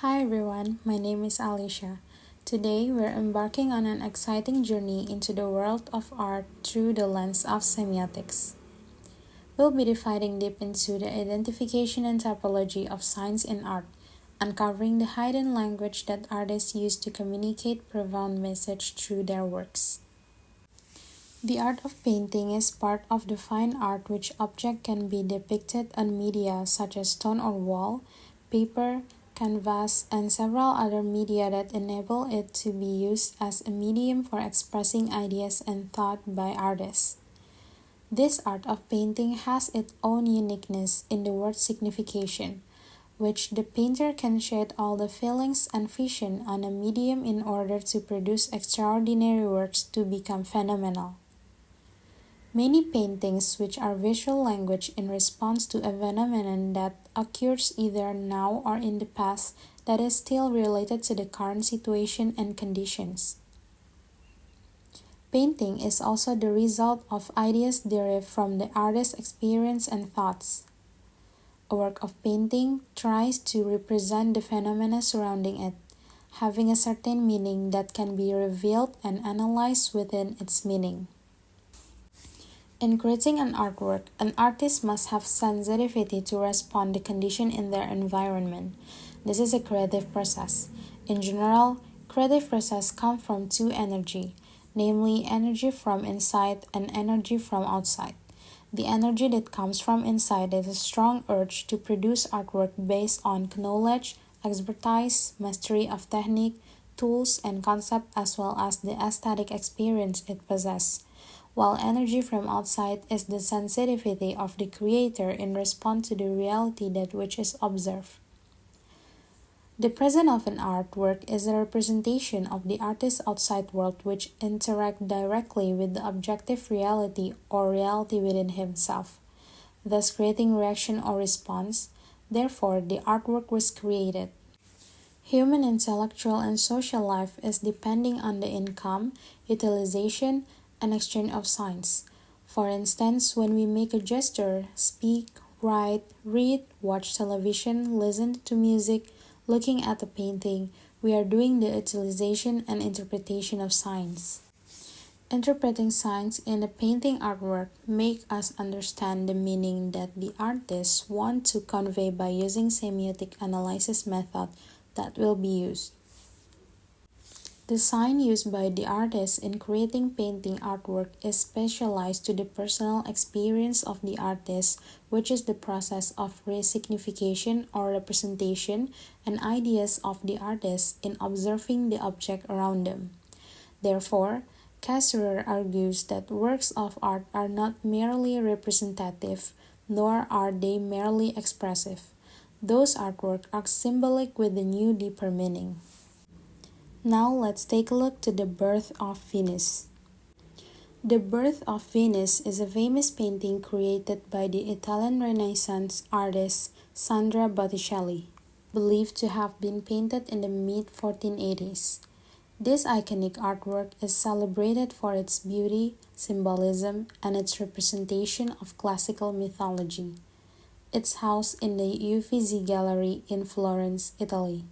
Hi everyone, my name is Alicia. Today we're embarking on an exciting journey into the world of art through the lens of semiotics. We'll be dividing deep into the identification and typology of signs in art, uncovering the hidden language that artists use to communicate profound message through their works. The art of painting is part of the fine art which object can be depicted on media such as stone or wall, paper, canvas, and several other media that enable it to be used as a medium for expressing ideas and thought by artists. This art of painting has its own uniqueness in the word signification, which the painter can shed all the feelings and vision on a medium in order to produce extraordinary works to become phenomenal. Many paintings which are visual language in response to a phenomenon that occurs either now or in the past that is still related to the current situation and conditions. Painting is also the result of ideas derived from the artist's experience and thoughts. A work of painting tries to represent the phenomena surrounding it, having a certain meaning that can be revealed and analyzed within its meaning. In creating an artwork, an artist must have sensitivity to respond to condition in their environment. This is a creative process. In general, creative process come from two energy, namely energy from inside and energy from outside. The energy that comes from inside is a strong urge to produce artwork based on knowledge, expertise, mastery of technique, tools, and concept as well as the aesthetic experience it possesses, while energy from outside is the sensitivity of the creator in response to the reality that which is observed. The present of an artwork is a representation of the artist's outside world which interact directly with the objective reality or reality within himself, thus creating reaction or response. Therefore, the artwork was created. Human intellectual and social life is depending on the income, utilization, and exchange of signs. For instance, when we make a gesture, speak, write, read, watch television, listen to music, looking at a painting, we are doing the utilization and interpretation of signs. Interpreting signs in a painting artwork make us understand the meaning that the artist want to convey by using semiotic analysis method that will be used. The sign used by the artist in creating painting artwork is specialized to the personal experience of the artist, which is the process of resignification or representation and ideas of the artist in observing the object around them. Therefore, Cassirer argues that works of art are not merely representative, nor are they merely expressive. Those artworks are symbolic with a new deeper meaning. Now let's take a look to The Birth of Venus. The Birth of Venus is a famous painting created by the Italian Renaissance artist Sandra Botticelli, believed to have been painted in the mid-1480s. This iconic artwork is celebrated for its beauty, symbolism, and its representation of classical mythology. It's housed in the Uffizi Gallery in Florence, Italy.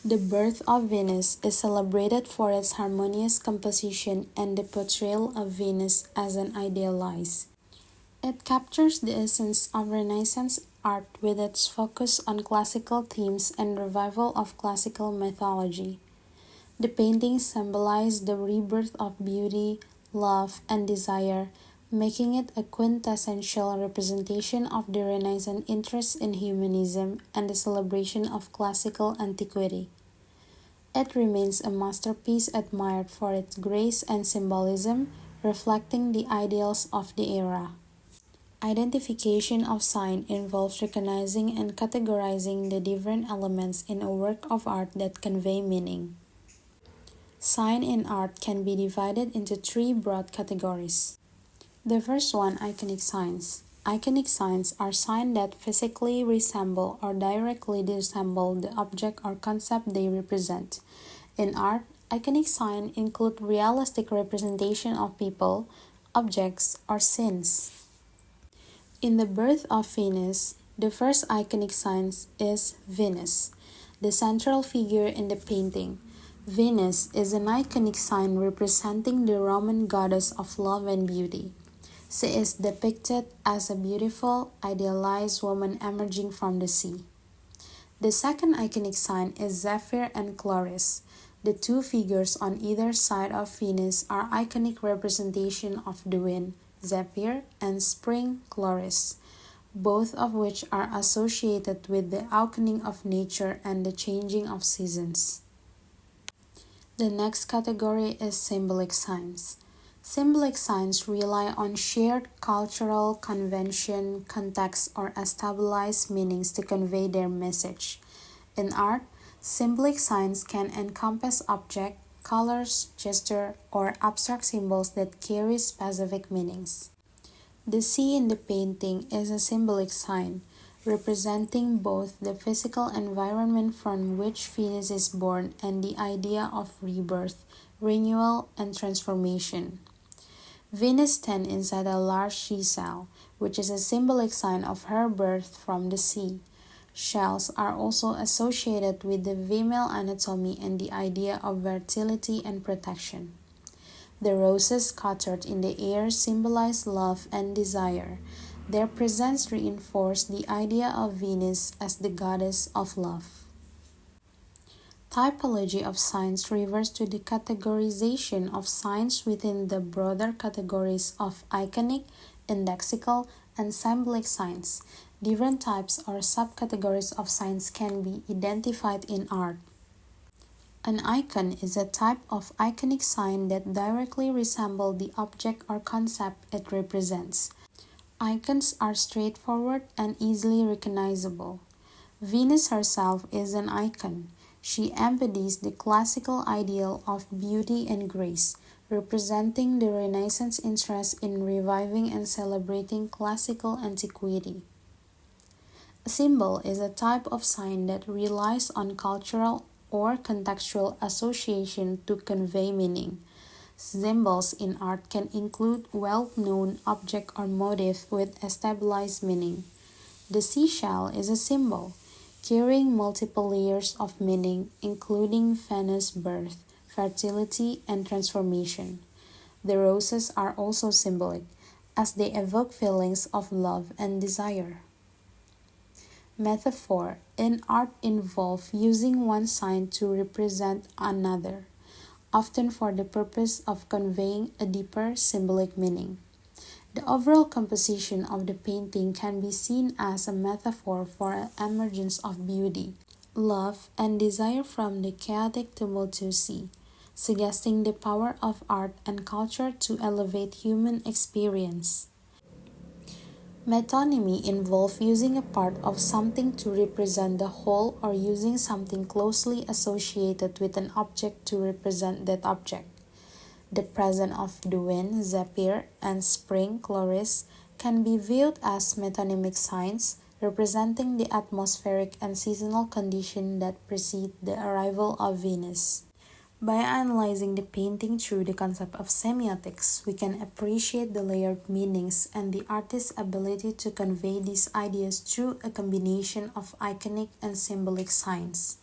The Birth of Venus is celebrated for its harmonious composition and the portrayal of Venus as an idealized. It captures the essence of Renaissance art with its focus on classical themes and revival of classical mythology. The paintings symbolize the rebirth of beauty, love, and desire, making it a quintessential representation of the Renaissance interest in humanism and the celebration of classical antiquity. It remains a masterpiece admired for its grace and symbolism, reflecting the ideals of the era. Identification of sign involves recognizing and categorizing the different elements in a work of art that convey meaning. Sign in art can be divided into three broad categories. The first one, iconic signs. Iconic signs are signs that physically resemble or directly resemble the object or concept they represent. In art, iconic signs include realistic representation of people, objects, or scenes. In The Birth of Venus, the first iconic sign is Venus. The central figure in the painting, Venus, is an iconic sign representing the Roman goddess of love and beauty. She is depicted as a beautiful, idealized woman emerging from the sea. The second iconic sign is Zephyr and Chloris. The two figures on either side of Venus are iconic representation of the wind, Zephyr, and spring, Chloris, both of which are associated with the awakening of nature and the changing of seasons. The next category is symbolic signs. Symbolic signs rely on shared cultural convention, context, or stabilized meanings to convey their message. In art, symbolic signs can encompass objects, colors, gesture, or abstract symbols that carry specific meanings. The sea in the painting is a symbolic sign, representing both the physical environment from which Venus is born and the idea of rebirth, renewal, and transformation. Venus stands inside a large seashell, which is a symbolic sign of her birth from the sea. Shells are also associated with the female anatomy and the idea of fertility and protection. The roses scattered in the air symbolize love and desire. Their presence reinforces the idea of Venus as the goddess of love. Typology of signs refers to the categorization of signs within the broader categories of iconic, indexical, and symbolic signs. Different types or subcategories of signs can be identified in art. An icon is a type of iconic sign that directly resembles the object or concept it represents. Icons are straightforward and easily recognizable. Venus herself is an icon. She embodies the classical ideal of beauty and grace, representing the Renaissance interest in reviving and celebrating classical antiquity. A symbol is a type of sign that relies on cultural or contextual association to convey meaning. Symbols in art can include well-known object or motif with a stabilized meaning. The seashell is a symbol, carrying multiple layers of meaning, including Venus' birth, fertility, and transformation. The roses are also symbolic, as they evoke feelings of love and desire. Metaphor in art involve using one sign to represent another, often for the purpose of conveying a deeper symbolic meaning. The overall composition of the painting can be seen as a metaphor for an emergence of beauty, love, and desire from the chaotic tumultuous sea, suggesting the power of art and culture to elevate human experience. Metonymy involves using a part of something to represent the whole or using something closely associated with an object to represent that object. The presence of the wind, Zephyr, and spring, Chloris, can be viewed as metonymic signs representing the atmospheric and seasonal conditions that precede the arrival of Venus. By analyzing the painting through the concept of semiotics, we can appreciate the layered meanings and the artist's ability to convey these ideas through a combination of iconic and symbolic signs.